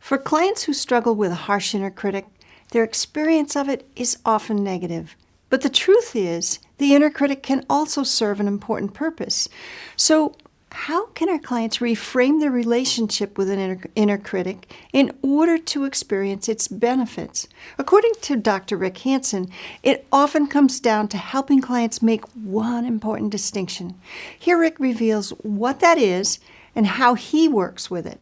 For clients who struggle with a harsh inner critic, their experience of it is often negative. But the truth is, the inner critic can also serve an important purpose. So, how can our clients reframe their relationship with an inner critic in order to experience its benefits? According to Dr. Rick Hanson, it often comes down to helping clients make one important distinction. Here Rick reveals what that is and how he works with it.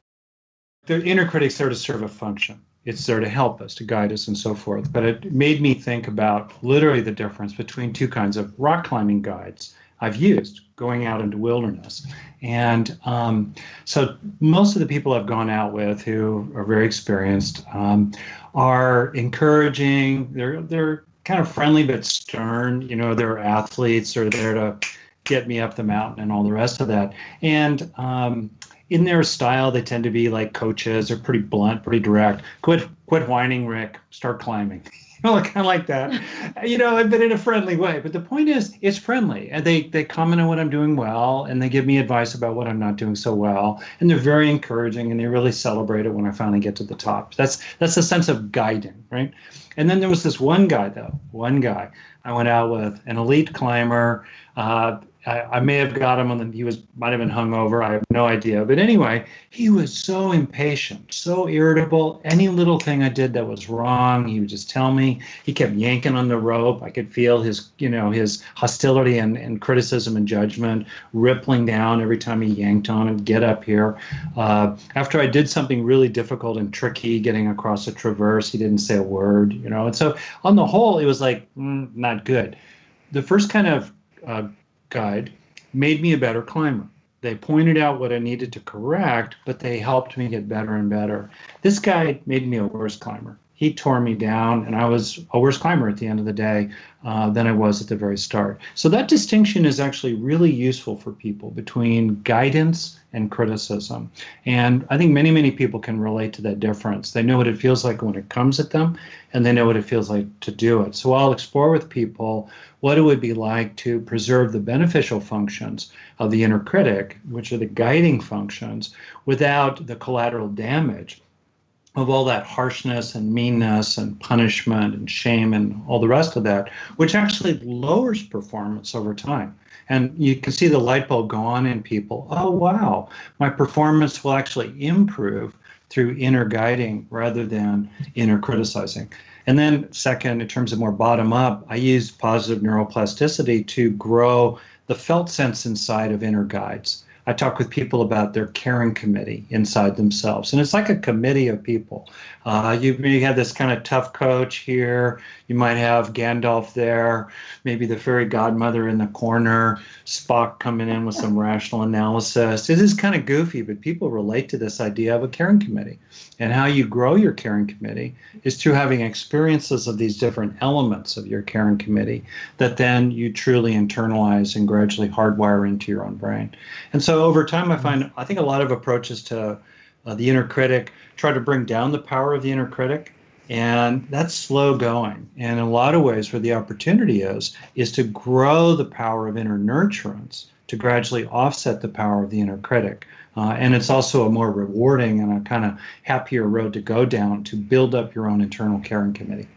The inner critic's there to serve a function. It's there to help us, to guide us, and so forth. But it made me think about literally the difference between two kinds of rock climbing guides I've used going out into wilderness. And so most of the people I've gone out with who are very experienced are encouraging. They're kind of friendly but stern. You know, they're athletes. They're there to get me up the mountain and all the rest of that. And in their style, they tend to be like coaches. They're pretty blunt, pretty direct. Quit whining, Rick. Start climbing. Kind of like that, but in a friendly way. But the point is, it's friendly. And they comment on what I'm doing well, and they give me advice about what I'm not doing so well. And they're very encouraging, and they really celebrate it when I finally get to the top. That's a sense of guiding, right? And then there was this one guy I went out with, an elite climber. I may have got him might have been hungover. I have no idea. But anyway, he was so impatient, so irritable. Any little thing I did that was wrong, he would just tell me. He kept yanking on the rope. I could feel his hostility and criticism and judgment rippling down every time he yanked on it. Get up here. After I did something really difficult and tricky, getting across a traverse, he didn't say a word, And so on the whole, it was like, not good. The first kind of guide made me a better climber. They pointed out what I needed to correct, but they helped me get better and better. This guy made me a worse climber. He tore me down, and I was a worse climber at the end of the day than I was at the very start. So that distinction is actually really useful for people between guidance and criticism. And I think many, many people can relate to that difference. They know what it feels like when it comes at them, and they know what it feels like to do it. So I'll explore with people what it would be like to preserve the beneficial functions of the inner critic, which are the guiding functions, without the collateral damage of all that harshness and meanness and punishment and shame and all the rest of that, which actually lowers performance over time. And you can see the light bulb go on in people. Oh, wow, my performance will actually improve through inner guiding rather than inner criticizing. And then second, in terms of more bottom up, I use positive neuroplasticity to grow the felt sense inside of inner guides. I talk with people about their caring committee inside themselves. And it's like a committee of people. You may have this kind of tough coach here. You might have Gandalf there, maybe the fairy godmother in the corner, Spock coming in with some rational analysis. It is kind of goofy, but people relate to this idea of a caring committee. And how you grow your caring committee is through having experiences of these different elements of your caring committee that then you truly internalize and gradually hardwire into your own brain. And so over time, I think a lot of approaches to the inner critic try to bring down the power of the inner critic, and that's slow going. And in a lot of ways where the opportunity is to grow the power of inner nurturance to gradually offset the power of the inner critic. And it's also a more rewarding and a kind of happier road to go down to build up your own internal caring committee.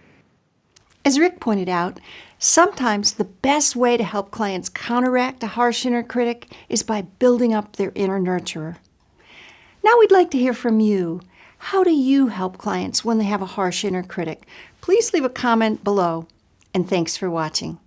As Rick pointed out, sometimes the best way to help clients counteract a harsh inner critic is by building up their inner nurturer. Now we'd like to hear from you. How do you help clients when they have a harsh inner critic? Please leave a comment below, and thanks for watching.